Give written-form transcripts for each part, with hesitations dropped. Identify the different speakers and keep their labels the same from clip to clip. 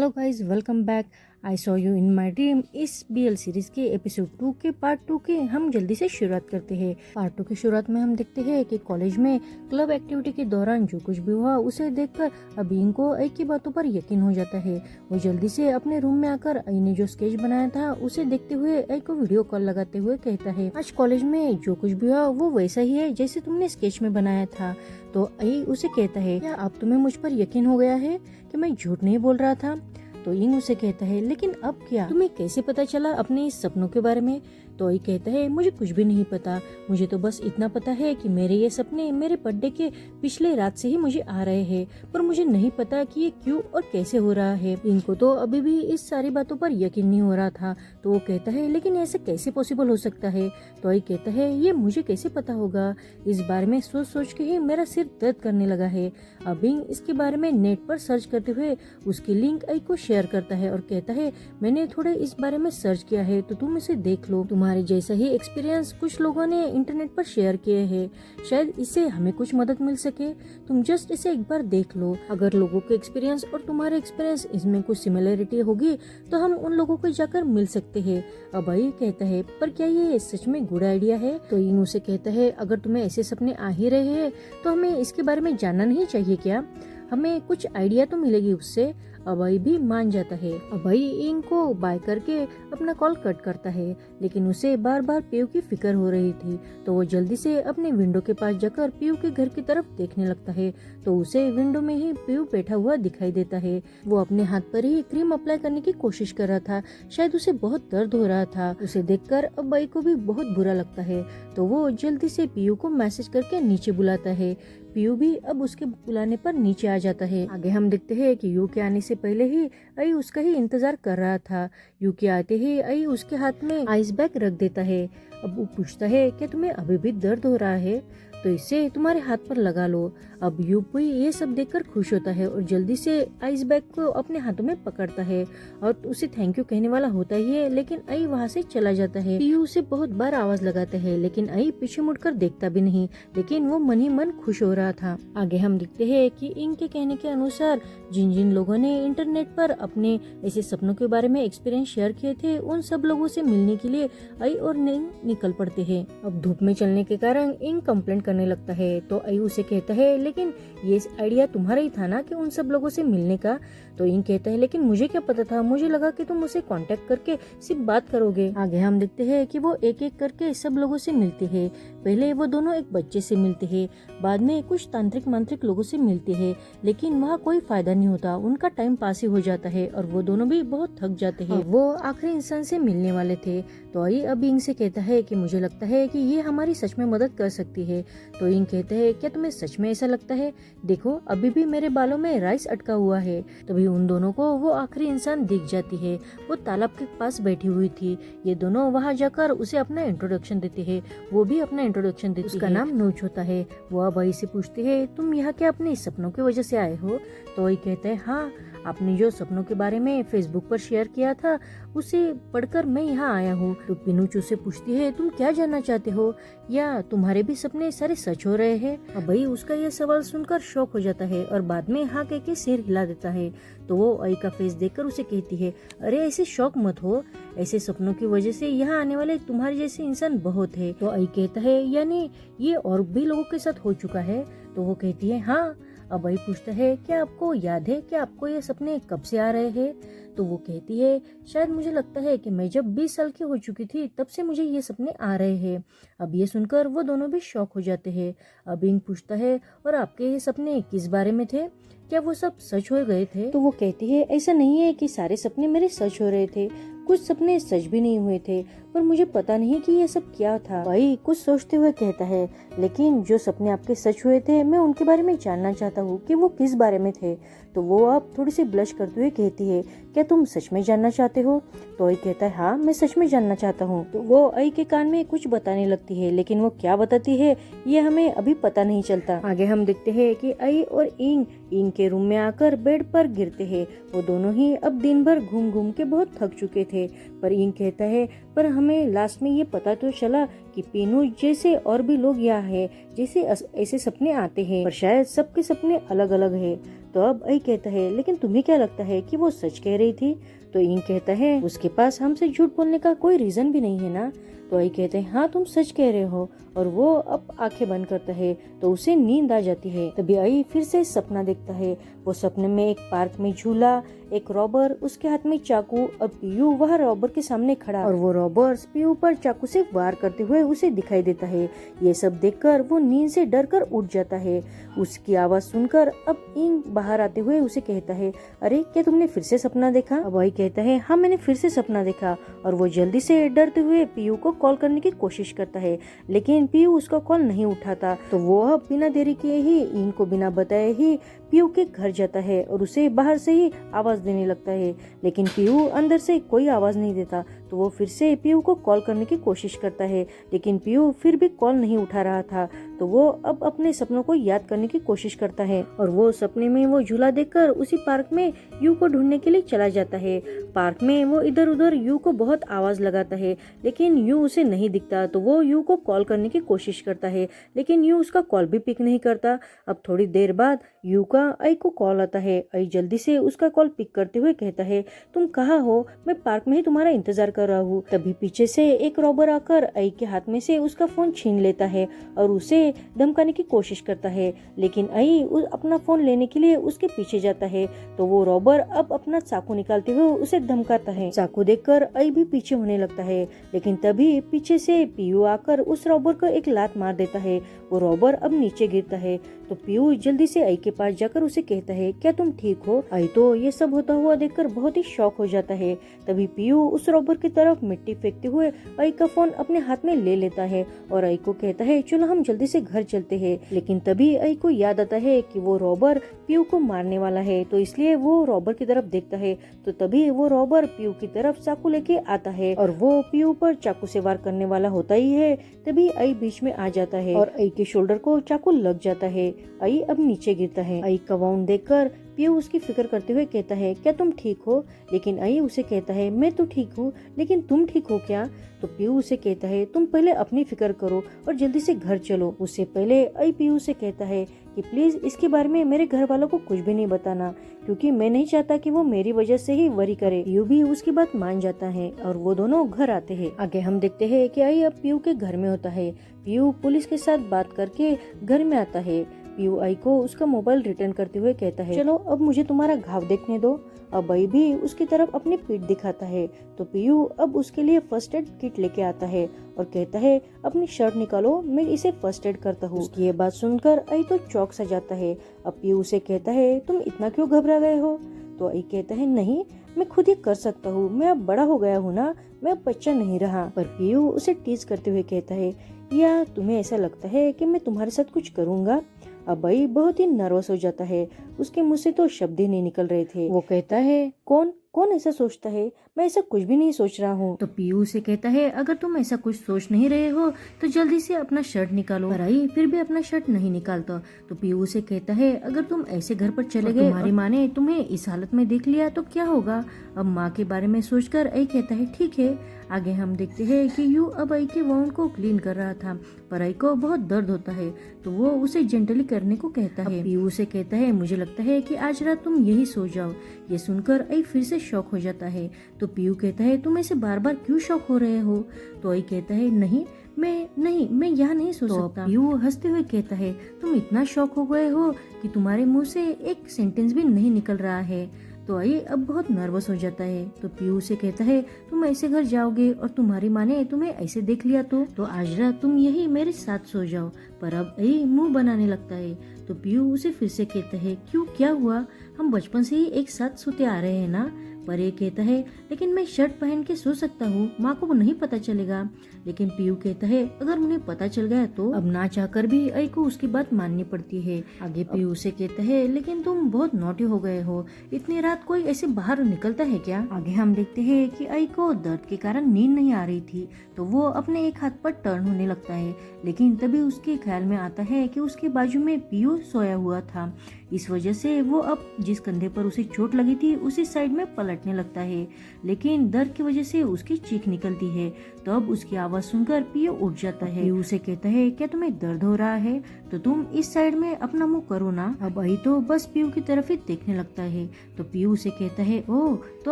Speaker 1: Hello guys, welcome back. I saw you in my dream. इस BL series के episode 2 के part 2 के हम जल्दी से शुरुआत करते हैं। पार्ट 2 की शुरुआत में हम देखते हैं कि कॉलेज में क्लब एक्टिविटी के दौरान जो कुछ भी हुआ उसे देखकर अभी इनको आई की बातों पर यकीन हो जाता है। वो जल्दी से अपने रूम में आकर आई ने जो स्केच बनाया था उसे देखते हुए आई को वीडियो कॉल लगाते हुए कहता है, आज कॉलेज में जो कुछ भी हुआ वो वैसा ही है जैसे तुमने स्केच में बनाया था। तो आई उसे कहता है, क्या अब तुम्हें मुझ पर यकीन हो गया है कि मैं झूठ नहीं बोल रहा था? तो इंग उसे कहता है, लेकिन अब क्या, तुम्हें कैसे पता चला अपने इस सपनों के बारे में? तो आई कहता है, मुझे कुछ भी नहीं पता, मुझे तो बस इतना पता है कि मेरे ये सपने मेरे बर्थडे के पिछले रात से ही मुझे आ रहे हैं, पर मुझे नहीं पता कि ये क्यों और कैसे हो रहा है। इनको तो अभी भी इस सारी बातों पर यकीन नहीं हो रहा था। तो वो कहता है, लेकिन ऐसे कैसे पॉसिबल हो सकता है? तो आई कहता है, ये मुझे कैसे पता होगा? इस बारे में सोच सोच के ही मेरा सिर दर्द करने लगा है। अब इंग इसके बारे में नेट पर सर्च करते हुए उसकी लिंक आई को शेयर करता है और कहता है, मैंने थोड़े इस बारे में सर्च किया है तो तुम इसे देख लो। तुम्हारे जैसा ही एक्सपीरियंस कुछ लोगों ने इंटरनेट पर शेयर किए हैं, शायद इससे हमें कुछ मदद मिल सके। तुम जस्ट इसे एक बार देख लो। अगर लोगों के एक्सपीरियंस और तुम्हारे एक्सपीरियंस इसमें कुछ सिमिलरिटी होगी तो हम उन लोगों को जाकर मिल सकते हैं। अब आई कहता है, पर क्या ये सच में गुड आइडिया है? तो इंग उसे कहता है, अगर तुम्हें ऐसे सपने आ ही रहे हैं तो हमें इसके बारे में जानना नहीं चाहिए क्या? हमें कुछ आइडिया तो मिलेगी उससे। अभय भी मान जाता है। अभय इंग को बाय करके अपना कॉल कट करता है, लेकिन उसे बार बार पीयू की फिक्र हो रही थी। तो वो जल्दी से अपने विंडो के पास जाकर पीयू के घर की तरफ देखने लगता है। तो उसे विंडो में ही पीयू बैठा हुआ दिखाई देता है। वो अपने हाथ पर ही क्रीम अप्लाई करने की कोशिश कर रहा था, शायद उसे बहुत दर्द हो रहा था। उसे देखकर अभय को भी बहुत बुरा लगता है। तो वो जल्दी से पीयू को मैसेज करके नीचे बुलाता है। पीयू भी अब उसके बुलाने पर नीचे आ जाता है। आगे हम देखते हैं कि यू के आने से पहले ही आई उसका ही इंतजार कर रहा था। यू के आते ही आई उसके हाथ में आइस बैग रख देता है। अब वो पूछता है, क्या तुम्हें अभी भी दर्द हो रहा है? तो इसे तुम्हारे हाथ पर लगा लो। अब यूपी ये सब देखकर खुश होता है और जल्दी से आइस बैग को अपने हाथों में पकड़ता है और उसे थैंक यू कहने वाला होता ही है, लेकिन आई वहाँ से चला जाता है। पीयू उसे बहुत बार आवाज लगाता है, लेकिन आई पीछे मुड़कर देखता भी नहीं, लेकिन वो मन ही मन खुश हो रहा था। आगे हम देखते हैं कि इंग के कहने के अनुसार जिन जिन लोगों ने इंटरनेट पर अपने ऐसे सपनों के बारे में एक्सपीरियंस शेयर किए थे, उन सब लोगों से मिलने के लिए आई और इंग निकल पड़ते हैं। अब धूप में चलने के कारण इंग कंप्लेंट करने लगता है। तो आई उसे कहता है, लेकिन ये आइडिया तुम्हारा ही था ना कि उन सब लोगों से मिलने का? तो इंग कहता है, लेकिन मुझे क्या पता था, मुझे लगा कि तुम उसे कांटेक्ट करके सिर्फ बात करोगे। आगे हम देखते हैं कि वो एक एक करके सब लोगों से मिलते हैं। पहले वो दोनों एक बच्चे से मिलते हैं, बाद में कुछ तांत्रिक मंत्रिक लोगों से मिलते हैं, लेकिन वहाँ कोई फायदा नहीं होता, उनका टाइम पास ही हो जाता है और वो दोनों भी बहुत थक जाते हैं। वो आखिरी इंसान से मिलने वाले थे। तो आई अब इंग से कहता है कि मुझे लगता है कि ये हमारी सच में मदद कर सकती है। तो इंग कहता है, क्या तुम्हें सच में ऐसा लगता है? देखो, अभी भी मेरे बालों में राइस अटका हुआ है। तभी उन दोनों को वो आखिरी इंसान दिख जाती है। वो तालाब के पास बैठी हुई थी। ये दोनों वहाँ जाकर उसे अपना इंट्रोडक्शन देते हैं। वो भी अपना इंट्रोडक्शन देती है। उसका नाम नोच होता है। वो अब आई से पूछती है, तुम यहाँ क्या अपने सपनों की वजह से आए हो? तो आई कहता है, हाँ, आपने जो सपनों के बारे में फेसबुक पर शेयर किया था उसे पढ़कर मैं यहाँ आया हूँ। तो पिनूचू से पूछती है, तुम क्या जानना चाहते हो, या तुम्हारे भी सपने सारे सच हो रहे हैं? अब भाई उसका यह सवाल सुनकर शॉक हो जाता है और बाद में हाँ कह के सिर हिला देता है। तो वो आई का फेस देखकर उसे कहती है, अरे ऐसे शॉक मत हो, ऐसे सपनों की वजह से यहाँ आने वाले तुम्हारे जैसे इंसान बहुत है। तो आई कहता है, यानी ये और भी लोगों के साथ हो चुका है? तो वो कहती है, हाँ। अब वही पूछता है, क्या आपको याद है कि आपको ये सपने कब से आ रहे हैं? तो वो कहती है, शायद मुझे लगता है कि मैं जब 20 साल की हो चुकी थी तब से मुझे ये सपने आ रहे हैं। अब ये सुनकर वो दोनों भी शॉक हो जाते हैं। अब इंग पूछता है, और आपके ये सपने किस बारे में थे? क्या वो सब सच हो गए थे? तो वो कहती है, ऐसा नहीं है कि सारे सपने मेरे सच हो रहे थे, कुछ सपने सच भी नहीं हुए थे, पर मुझे पता नहीं कि ये सब क्या था। भाई कुछ सोचते हुए कहता है, लेकिन जो सपने आपके सच हुए थे मैं उनके बारे में जानना चाहता हूँ कि वो किस बारे में थे। तो वो अब थोड़ी सी ब्लश करते हुए कहती है, क्या तुम सच में जानना चाहते हो? तो आई कहता है, हाँ, मैं सच में जानना चाहता हूँ। तो वो आई के कान में कुछ बताने लगती है, लेकिन वो क्या बताती है ये हमें अभी पता नहीं चलता। आगे हम देखते हैं कि आई और इंग के रूम में आकर बेड पर गिरते हैं। वो दोनों ही अब दिन भर घूम घूम के बहुत थक चुके थे। पर इंग कहता है, पर हमें लास्ट में ये पता तो चला कि पीनू जैसे और भी लोग यहाँ है जैसे ऐसे सपने आते हैं, पर शायद सबके सपने अलग अलग है। तो अब आई कहता है लेकिन तुम्हें क्या लगता है कि वो सच कह रही थी? तो इंग कहता है उसके पास हमसे झूठ बोलने का कोई रीजन भी नहीं है ना। तो आई कहते हैं हाँ तुम सच कह रहे हो। और वो अब आंखें बंद करता है तो उसे नींद आ जाती है। तभी आई फिर से सपना देखता है। वो सपने में एक पार्क में झूला, एक रॉबर, उसके हाथ में चाकू और पीयू वह रॉबर के सामने खड़ा और वो रॉबर पीयू पर चाकू से वार करते हुए उसे दिखाई देता है। ये सब देखकर वो नींद से डरकर उठ जाता है। उसकी आवाज सुनकर अब इंग बाहर आते हुए उसे कहता है अरे क्या तुमने फिर से सपना देखा? अब आई कहता है हाँ मैंने फिर से सपना देखा। और वो जल्दी से डरते हुए पीयू को कॉल करने की कोशिश करता है लेकिन पीयू उसका कॉल नहीं उठाता। तो वो अब बिना देरी किए ही इंग को बिना बताए ही पीयू के घर जाता है और उसे बाहर से ही आवाज देने लगता है लेकिन पीयू अंदर से कोई आवाज नहीं देता। तो वो फिर से पीयू को कॉल करने की कोशिश करता है लेकिन पीयू फिर भी कॉल नहीं उठा रहा था। तो वो अब अपने सपनों को याद करने की कोशिश करता है और वो सपने में वो झूला देखकर उसी पार्क में यू को ढूंढने के लिए चला जाता है। पार्क में वो इधर उधर यू को बहुत आवाज लगाता है लेकिन यू उसे नहीं दिखता। तो वो यू को कॉल करने की कोशिश करता है लेकिन यू उसका कॉल भी पिक नहीं करता। अब थोड़ी देर बाद यू का आई को कॉल आता है। आई जल्दी से उसका कॉल पिक करते हुए कहता है तुम कहाँ हो? मैं पार्क में ही तुम्हारा इंतजार कर रहा हूँ। तभी पीछे से एक रॉबर आकर आई के हाथ में से उसका फोन छीन लेता है और उसे धमकाने की कोशिश करता है लेकिन आई अपना फोन लेने के लिए उसके पीछे जाता है। तो वो रॉबर अब अपना चाकू निकालते हुए उसे धमकाता है। चाकू देखकर आई भी पीछे होने लगता है लेकिन तभी पीछे से पीयू आकर उस रॉबर को एक लात मार देता है। वो रॉबर अब नीचे गिरता है। तो पीयू जल्दी से आई के पास जाकर उसे कहता है क्या तुम ठीक हो? आई तो ये सब होता हुआ देखकर बहुत ही शॉक हो जाता है। तभी पीयू उस रॉबर की तरफ मिट्टी फेंकते हुए आई का फोन अपने हाथ में ले लेता है और आई को कहता है चलो हम जल्दी से घर चलते हैं। लेकिन तभी आई को याद आता है कि वो रॉबर पीयू को मारने वाला है तो इसलिए वो रॉबर की तरफ देखता है। तो तभी वो रॉबर पीयू की तरफ चाकू लेके आता है और वो पीयू पर चाकू से वार करने वाला होता ही है। तभी आई बीच में आ जाता है और आई के शोल्डर को चाकू लग जाता है। आई अब नीचे गिरता है। आई का वाउंड देखकर पीयू उसकी फिक्र करते हुए कहता है क्या तुम ठीक हो? लेकिन आई उसे कहता है मैं तो ठीक हूँ लेकिन तुम ठीक हो क्या? तो पीयू उसे कहता है तुम पहले अपनी फिक्र करो और जल्दी से घर चलो। उससे पहले आई पीयू से कहता है कि प्लीज इसके बारे में मेरे घर वालों को कुछ भी नहीं बताना क्योंकि मैं नहीं चाहता कि वो मेरी वजह से ही वरी करे। पीयू भी उसकी बात मान जाता है और वो दोनों घर आते हैं। आगे हम देखते हैं कि आई अब पीयू के घर में होता है। पीयू पुलिस के साथ बात करके घर में आता है। पीयू आई को उसका मोबाइल रिटर्न करते हुए कहता है चलो अब मुझे तुम्हारा घाव देखने दो। अब आई भी उसकी तरफ अपनी पीठ दिखाता है। तो पीयू अब उसके लिए फर्स्ट एड किट लेके आता है और कहता है अपनी शर्ट निकालो मैं इसे फर्स्ट एड करता हूँ। उसकी ये बात सुनकर आई तो चौंक सा जाता है। अब पीयू उसे कहता है तुम इतना क्यों घबरा गए हो? तो आई कहता है नहीं मैं खुद ये कर सकता हूँ, मैं अब बड़ा हो गया हूँ ना, मैं अब बच्चा नहीं रहा। पर पीयू उसे टीज करते हुए कहता है या तुम्हें ऐसा लगता है कि मैं तुम्हारे साथ कुछ करूँगा? अब भाई बहुत ही नर्वस हो जाता है। उसके मुंह से तो शब्द ही नहीं निकल रहे थे। वो कहता है कौन कौन ऐसा सोचता है? मैं ऐसा कुछ भी नहीं सोच रहा हूँ। तो पीयू से कहता है अगर तुम ऐसा कुछ सोच नहीं रहे हो तो जल्दी से अपना शर्ट निकालो। पर आई फिर भी अपना शर्ट नहीं निकालता। तो पीयू से कहता है अगर तुम ऐसे घर पर चले गए, तुम्हारी माँ ने तुम्हें इस हालत में देख लिया तो क्या होगा? अब माँ के बारे में सोचकर आई कहता है ठीक है। आगे हम देखते हैं कि यू अब आई के वाउंड को क्लीन कर रहा था पर आई को बहुत दर्द होता है तो वो उसे जेंटली करने को कहता है। पीयू से कहता है मुझे लगता है कि आज रात तुम यही सो जाओ। ये सुनकर आई फिर से शॉक हो जाता है। तो पीयू कहता है तुम ऐसे बार बार क्यों शॉक हो रहे हो? तो आई कहता है नहीं मैं यहाँ नहीं सो सकता। पीयू हंसते हुए कहता है तुम इतना शॉक हो गए हो कि तुम्हारे मुंह से एक सेंटेंस भी नहीं निकल रहा है। तो आई अब बहुत नर्वस हो जाता है। तो पीयू से कहता है तुम ऐसे घर जाओगे और तुम्हारी माँ ने तुम्हें ऐसे देख लिया तो आज रात तुम यही मेरे साथ सो जाओ। पर अब आई मुंह बनाने लगता है। तो पीयू उसे फिर से कहता है क्यों क्या हुआ? हम बचपन से ही एक साथ सोते आ रहे हैं ना। पर ये कहता है लेकिन मैं शर्ट पहन के सो सकता हूँ, माँ को नहीं पता चलेगा। लेकिन पीयू कहता है अगर उन्हें पता चल गया तो? अब ना चाहकर भी आई को उसकी बात माननी पड़ती है। आगे पीयू से कहता है लेकिन तुम बहुत नॉटी हो गए हो, इतनी रात कोई ऐसे बाहर निकलता है क्या? आगे हम देखते हैं कि आई को दर्द के कारण नींद नहीं आ रही थी तो वो अपने एक हाथ पर टर्न होने लगता है। लेकिन तभी उसके ख्याल में आता है कि उसके बाजू में पीयू सोया हुआ था। इस वजह से वो अब जिस कंधे पर उसे चोट लगी थी उसी साइड में पलटने लगता है, लेकिन दर्द की वजह से उसकी चीख निकलती है। तो अब उसकी आवाज सुनकर पियो उठ जाता है। पियो उसे कहता है, क्या तुम्हें दर्द हो रहा है? तो तुम इस साइड में अपना मुंह करो ना। अब आई तो बस पियो की तरफ ही देखने लगता है। तो पियो उसे कहता है, ओह तो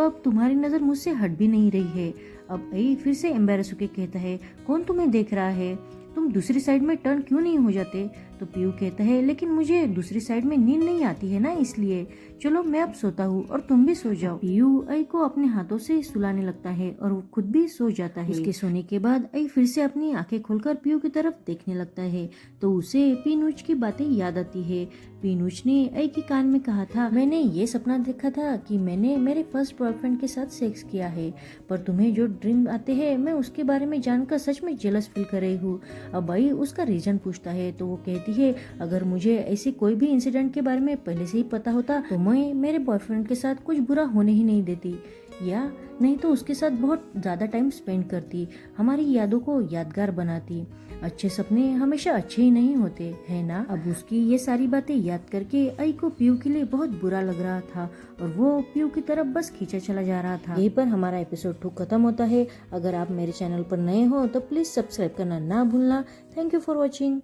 Speaker 1: अब तुम्हारी नजर मुझसे हट भी नहीं रही है। अब आई फिर से एम्बेरस होके कहता है, कौन तुम्हें देख रहा है? तुम दूसरी साइड में टर्न क्यों नहीं हो जाते? तो पीयू कहता है, लेकिन मुझे दूसरी साइड में नींद नहीं आती है ना, इसलिए चलो मैं अब सोता हूँ और तुम भी सो जाओ। पीयू आई को अपने हाथों से सुलाने लगता है और वो खुद भी सो जाता है। उसके सोने के बाद आई फिर से अपनी आंखें खोलकर पीयू की तरफ देखने लगता है तो उसे पीनूच की बातें याद आती है। पीनूच ने आई के कान में कहा था, मैंने ये सपना देखा था कि मैंने मेरे फर्स्ट बॉयफ्रेंड के साथ सेक्स किया है, पर तुम्हें जो ड्रीम आते हैं मैं उसके बारे में जानकर सच में जेलस फील कर रही हूँ। अब आई उसका रीजन पूछता है तो वो कहती है, अगर मुझे ऐसे कोई भी इंसिडेंट के बारे में पहले से ही पता होता तो मैं मेरे बॉयफ्रेंड के साथ कुछ बुरा होने ही नहीं देती, या नहीं तो उसके साथ बहुत ज्यादा टाइम स्पेंड करती, हमारी यादों को यादगार बनाती। अच्छे सपने हमेशा अच्छे ही नहीं होते है ना। अब उसकी ये सारी बातें याद करके आई को पीयू के लिए बहुत बुरा लग रहा था और वो पीयू की तरफ बस खींचा चला जा रहा था। यहीं पर हमारा एपिसोड 2 खत्म होता है। अगर आप मेरे चैनल पर नए हो तो प्लीज सब्सक्राइब करना ना भूलना। Thank you for watching.